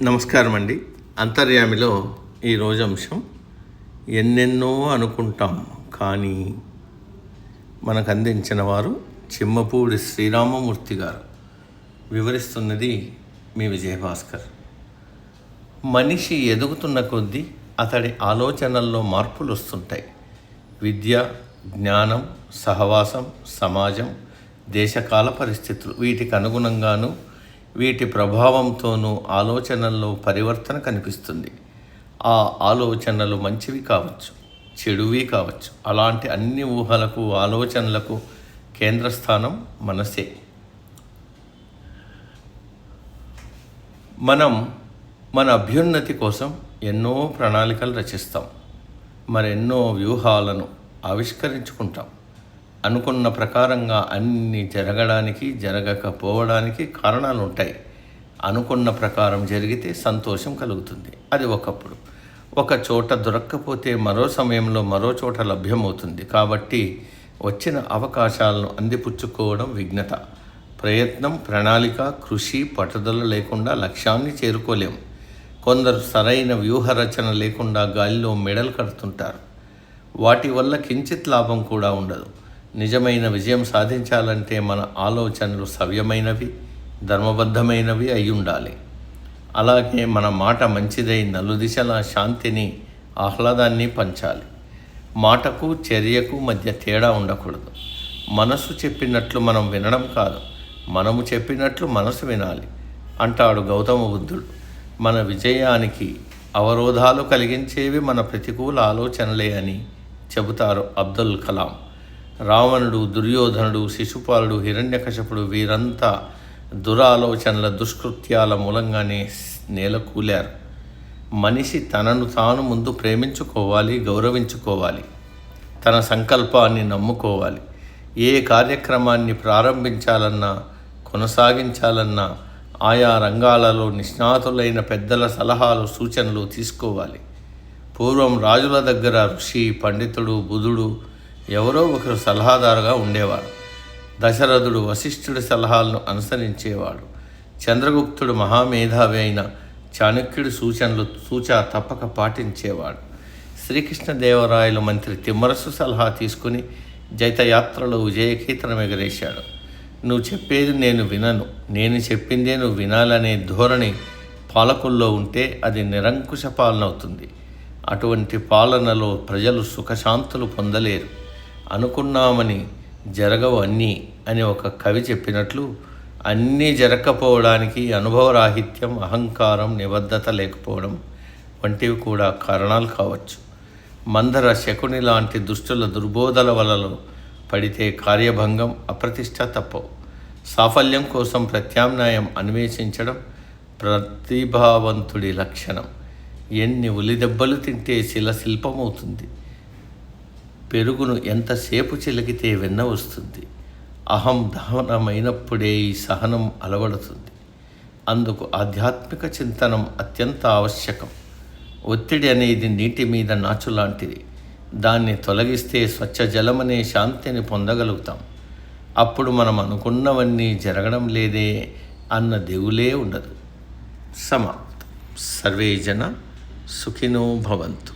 నమస్కారం అండి. అంతర్యామిలో ఈరోజు అంశం ఎన్నెన్నో అనుకుంటాం కానీ మనకు అందించిన వారు చిమ్మపూడి శ్రీరామమూర్తి గారు. వివరిస్తున్నది మీ విజయభాస్కర్. మనిషి ఎదుగుతున్న కొద్దీ అతడి ఆలోచనల్లో మార్పులు వస్తుంటాయి. విద్య, జ్ఞానం, సహవాసం, సమాజం, దేశకాల పరిస్థితులు వీటికి అనుగుణంగాను వీటి ప్రభావంతోనూ ఆలోచనల్లో పరివర్తన కనిపిస్తుంది. ఆ ఆలోచనలు మంచివి కావచ్చు, చెడువి కావచ్చు. అలాంటి అన్ని ఊహలకు, ఆలోచనలకు కేంద్రస్థానం మనసే. మనం మన అభ్యున్నతి కోసం ఎన్నో ప్రణాళికలు రచిస్తాం, మరెన్నో వ్యూహాలను ఆవిష్కరించుకుంటాం. అనుకున్న ప్రకారంగా అన్నీ జరగడానికి, జరగకపోవడానికి కారణాలు ఉంటాయి. అనుకున్న ప్రకారం జరిగితే సంతోషం కలుగుతుంది. అది ఒకప్పుడు. ఒక చోట దొరక్కపోతే మరో సమయంలో మరో చోట లభ్యమవుతుంది. కాబట్టి వచ్చిన అవకాశాలను అందిపుచ్చుకోవడం విజ్ఞత. ప్రయత్నం, ప్రణాళిక, కృషి, పట్టుదల లేకుండా లక్ష్యాన్ని చేరుకోలేము. కొందరు సరైన వ్యూహరచన లేకుండా గాలిలో మెడలు కడుతుంటారు. వాటి వల్ల కించిత్ లాభం కూడా ఉండదు. నిజమైన విజయం సాధించాలంటే మన ఆలోచనలు సవ్యమైనవి, ధర్మబద్ధమైనవి అయి ఉండాలి. అలాగే మన మాట మంచిదై నలుదిశలా శాంతిని, ఆహ్లాదాన్ని పంచాలి. మాటకు, చర్యకు మధ్య తేడా ఉండకూడదు. మనసు చెప్పినట్లు మనం వినడం కాదు, మనము చెప్పినట్లు మనసు వినాలి అంటాడు గౌతమ బుద్ధుడు. మన విజయానికి అవరోధాలు కలిగించేవి మన ప్రతికూల ఆలోచనలే అని చెబుతారు అబ్దుల్ కలాం. రావణుడు, దుర్యోధనుడు, శిశుపాలుడు, హిరణ్యకశపుడు వీరంతా దురాలోచనల, దుష్కృత్యాల మూలంగానే నేలకూలారు. మనిషి తనను తాను ముందు ప్రేమించుకోవాలి, గౌరవించుకోవాలి, తన సంకల్పాన్ని నమ్ముకోవాలి. ఏ కార్యక్రమాన్ని ప్రారంభించాలన్నా, కొనసాగించాలన్నా ఆయా రంగాలలో నిష్ణాతులైన పెద్దల సలహాలు, సూచనలు తీసుకోవాలి. పూర్వం రాజుల దగ్గర ఋషి, పండితుడు, బుధుడు ఎవరో ఒకరు సలహాదారుగా ఉండేవాడు. దశరథుడు వశిష్ఠుడి సలహాలను అనుసరించేవాడు. చంద్రగుప్తుడు మహామేధావి అయిన చాణక్యుడి సూచనలు తూచా తప్పక పాటించేవాడు. శ్రీకృష్ణదేవరాయలు మంత్రి తిమ్మరసు సలహా తీసుకుని జైతయాత్రలో విజయకేతనం ఎగరేశాడు. నువ్వు చెప్పేది నేను వినను, నేను చెప్పిందే నువ్వు వినాలనే ధోరణి పాలకుల్లో ఉంటే అది నిరంకుశ పాలన అవుతుంది. అటువంటి పాలనలో ప్రజలు సుఖశాంతులు పొందలేరు. అనుకున్నామని జరగవు అన్నీ అని ఒక కవి చెప్పినట్లు అన్నీ జరగకపోవడానికి అనుభవరాహిత్యం, అహంకారం, నిబద్ధత లేకపోవడం వంటివి కూడా కారణాలు కావచ్చు. మందర, శకుని లాంటి దుష్టుల దుర్బోధల వలలో పడితే కార్యభంగం, అప్రతిష్ట తప్పవు. సాఫల్యం కోసం ప్రత్యామ్నాయం అన్వేషించడం ప్రతిభావంతుడి లక్షణం. ఎన్ని ఉలిదెబ్బలు తింటే శిల్పమవుతుంది. పెరుగును ఎంతసేపు చిలికితే వెన్న వస్తుంది. అహం దహనమైనప్పుడే ఈ సహనం అలవడుతుంది. అందుకు ఆధ్యాత్మిక చింతనం అత్యంత ఆవశ్యకం. ఒత్తిడి అనేది నీటి మీద నాచు లాంటిది. దాన్ని తొలగిస్తే స్వచ్ఛ జలమనే శాంతిని పొందగలుగుతాం. అప్పుడు మనం అనుకున్నవన్నీ జరగడం లేదే అన్న దిగులే ఉండదు. సమాప్తం. సర్వే జన సుఖినో భవంతు.